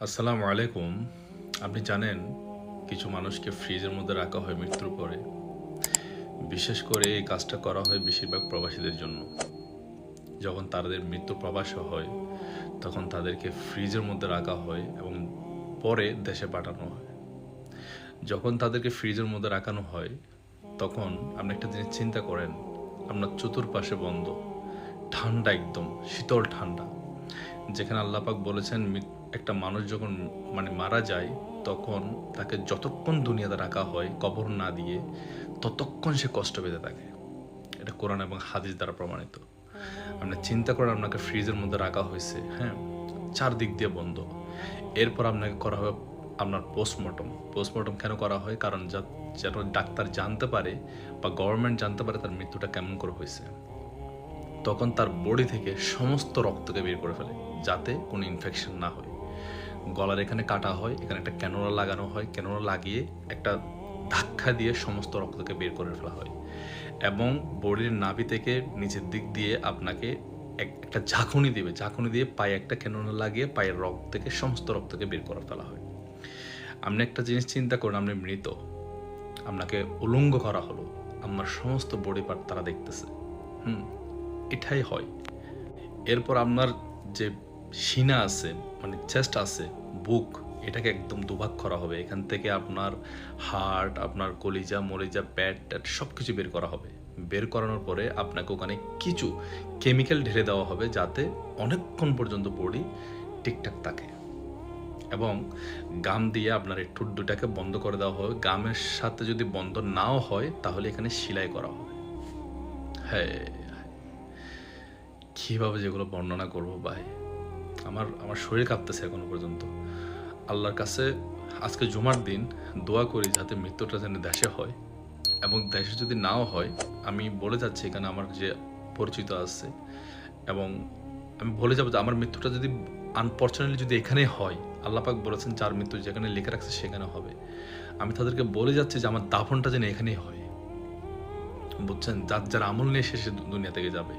আসসালামু আলাইকুম। আপনি জানেন কিছু মানুষকে ফ্রিজের মধ্যে রাখা হয় মৃত্যুর পরে। বিশেষ করে এই কাজটা করা হয় বেশিরভাগ প্রবাসীদের জন্য। যখন তাদের মৃত্যু প্রবাস হয় তখন তাদেরকে ফ্রিজের মধ্যে রাখা হয় এবং পরে দেশে পাঠানো হয়। যখন তাদেরকে ফ্রিজের মধ্যে রাখানো হয় তখন আপনি একটা জিনিস চিন্তা করেন, আপনার চতুর্পাশে বন্ধ, ঠান্ডা, একদম শীতল ঠান্ডা। যেখানে আল্লাহ পাক বলেছেন একটা মানুষ যখন মারা যায় তখন তাকে যতক্ষণ দুনিয়াতে রাখা হয় কবর না দিয়ে ততক্ষণ সে কষ্ট পেতে থাকে। এটা কোরআন এবং হাদিস দ্বারা প্রমাণিত। আপনি চিন্তা করেন, আপনাকে ফ্রিজের মধ্যে রাখা হয়েছে, হ্যাঁ, চারদিক দিয়ে বন্ধ। এরপর আপনাকে করা হবে আপনার পোস্টমর্টম। পোস্টমর্টম কেন করা হয়? কারণ যেন ডাক্তার জানতে পারে বা গভর্নমেন্ট জানতে পারে তার মৃত্যুটা কেমন করে হয়েছে। তখন তার বডি থেকে সমস্ত রক্তকে বের করে ফেলে যাতে কোনো ইনফেকশন না হয়। গলার এখানে কাটা হয়, এখানে একটা ক্যানোলা লাগানো হয়, ক্যানোলা লাগিয়ে একটা ধাক্কা দিয়ে সমস্ত রক্তকে বের করে ফেলা হয় এবং বডির নাভি থেকে নিচের দিক দিয়ে আপনাকে একটা ঝাঁকুনি দিবে, ঝাঁকুনি দিয়ে পায়ে একটা ক্যানোলা লাগিয়ে পায়ের রক্ত থেকে সমস্ত রক্তকে বের করে ফেলা হয়। আপনি একটা জিনিস চিন্তা করুন, আপনি মৃত, আপনাকে উলঙ্গ করা হলো, আপনার সমস্ত বডি পার্ট তারা দেখতেছে। এটাই হয়। এরপর আপনার যে সিনা আছে, চেস্ট আছে, বুক, এটাকে একদম দুভাগ করা হবে। এখান থেকে আপনার হার্ট, আপনার কলিজা মলিজা প্যাট ট্যাট সব কিছু বের করা হবে। বের করানোর পরে আপনাকে ওখানে কিছু কেমিক্যাল ঢেলে দেওয়া হবে যাতে অনেকক্ষণ পর্যন্ত বডি ঠিকঠাক থাকে এবং গাম দিয়ে আপনার এই ঠোঁট দুটাকে বন্ধ করে দেওয়া হবে। গামের সাথে যদি বন্ধ নাও হয় তাহলে এখানে সেলাই করা হবে। হ্যাঁ, কীভাবে যেগুলো বর্ণনা করবো ভাই, আমার আমার শরীর কাঁপতেছে এখনো পর্যন্ত। আল্লাহর কাছে আজকে জুমার দিন দোয়া করি যাতে মৃত্যুটা যেন দেশে হয় এবং দেশে যদি নাও হয়, আমি বলে যাচ্ছি এখানে আমার যে পরিচিত আছে এবং আমি বলে যাবো যে আমার মৃত্যুটা যদি আনফর্চুনেটলি যদি এখানে হয়, আল্লাহ পাক বলেছেন যার মৃত্যু যেখানে লিখে রাখছে সেখানে হবে। আমি তাদেরকে বলে যাচ্ছি যে আমার দাফনটা যেন এখানেই হয়, বুঝছেন? যার যার আমল নিয়ে শেষে দুনিয়া থেকে যাবে।